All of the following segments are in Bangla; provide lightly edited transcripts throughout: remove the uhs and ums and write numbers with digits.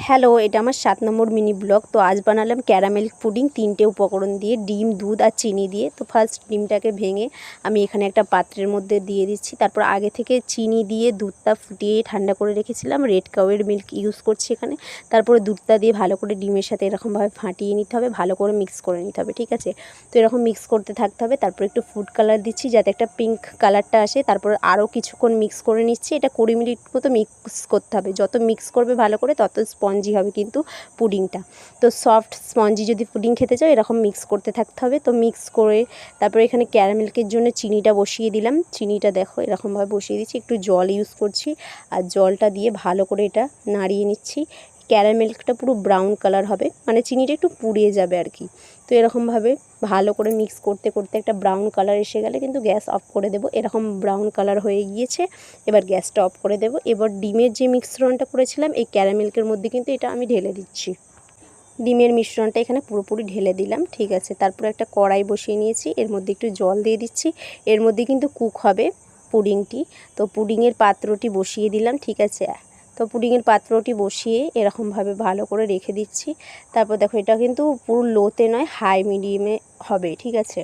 হ্যালো, এটা আমার ৭ নম্বর মিনি ব্লগ। তো আজ বানালাম ক্যারামেল পুডিং ৩টে উপকরণ দিয়ে, ডিম, দুধ আর চিনি দিয়ে। তো ফার্স্ট ডিমটাকে ভেঙে আমি এখানে একটা পাত্রের মধ্যে দিয়ে দিচ্ছি। তারপর আগে থেকে চিনি দিয়ে দুধটা ফুটিয়ে ঠান্ডা করে রেখেছিলাম। রেড কাউয়ের মিল্ক ইউজ করছি এখানে। তারপরে দুধটা দিয়ে ভালো করে ডিমের সাথে এরকমভাবে ফাটিয়ে নিতে হবে, ভালো করে মিক্স করে নিতে হবে, ঠিক আছে? তো এরকম মিক্স করতে থাকতে হবে। তারপর একটু ফুড কালার দিচ্ছি যাতে একটা পিঙ্ক কালারটা আসে। তারপর আরও কিছুক্ষণ মিক্স করে নিচ্ছি। এটা ২০ মিনিট মতো মিক্স করতে হবে। যত মিক্স করবে ভালো করে তত স্পঞ্জি হবে কিন্তু পুডিংটা। তো সফট স্পঞ্জি যদি পুডিং খেতে চাও এরকম মিক্স করতে থাকতে হবে। তো মিক্স করে তারপরে এখানে ক্যারামেলকের জন্য চিনিটা বসিয়ে দিলাম। চিনিটা দেখো এরকমভাবে বসিয়ে দিচ্ছি, একটু জল ইউজ করছি আর জলটা দিয়ে ভালো করে এটা নাড়িয়ে নিচ্ছি। ক্যারামেলটা পুরো ব্রাউন কালার হবে, মানে চিনিটা একটু পুড়িয়ে যাবে আর কি। তো এরকমভাবে ভালো করে মিক্স করতে করতে একটা ব্রাউন কালার এসে গেলে কিন্তু গ্যাস অফ করে দেবো। এরকম ব্রাউন কালার হয়ে গিয়েছে, এবার গ্যাসটা অফ করে দেবো। এবার ডিমের যে মিশ্রণটা করেছিলাম এই ক্যারামেলকের মধ্যে কিন্তু এটা আমি ঢেলে দিচ্ছি। ডিমের মিশ্রণটা এখানে পুরোপুরি ঢেলে দিলাম, ঠিক আছে? তারপরে একটা কড়াই বসিয়ে নিয়েছি, এর মধ্যে একটু জল দিয়ে দিচ্ছি। এর মধ্যে কিন্তু কুক হবে পুডিংটি। তো পুডিংয়ের পাত্রটি বসিয়ে দিলাম, ঠিক আছে? তো পুডিংয়ের পাত্রটি বসিয়ে এরকমভাবে ভালো করে রেখে দিচ্ছি। তারপর দেখো এটা কিন্তু পুরো লোতে নয়, হাই মিডিয়ামে হবে, ঠিক আছে?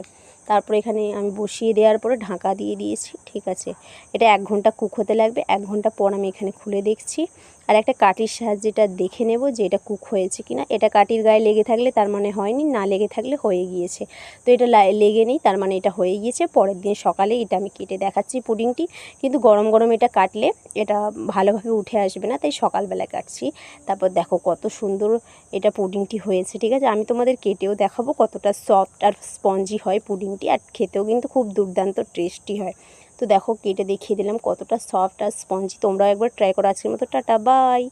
তারপরে এখানে আমি বসিয়ে দেওয়ার পরে ঢাকা দিয়ে দিয়েছি, ঠিক আছে? এটা ১ ঘন্টা কুক হতে লাগবে। ১ ঘন্টা পর আমি এখানে খুলে দেখছি আর একটা কাঠির সাহায্যে এটা দেখে নেব যে এটা কুক হয়েছে কিনা। এটা কাঠির গায়ে লেগে থাকলে তার মানে হয়নি, না লেগে থাকলে হয়ে গিয়েছে। তো এটা লেগে নেই, তার মানে এটা হয়ে গিয়েছে। পরের দিন সকালে এটা আমি কেটে দেখাচ্ছি পুডিংটি। কিন্তু গরম গরম এটা কাটলে এটা ভালোভাবে উঠে আসবে না, তাই সকালবেলা কাটছি। তারপর দেখো কত সুন্দর এটা পুডিংটি হয়েছে, ঠিক আছে? আমি তোমাদের কেটেও দেখাবো কতটা সফট আর স্পঞ্জি হয় পুডিংটি, আর খেতেও কিন্তু খুব দুর্দান্ত টেস্টি হয়। তো দেখো কেটে দেখিয়ে দিলাম কতটা সফট আর স্পঞ্জি। তোমরাও একবার ট্রাই করো। আজকের মতো টাটা, বাই।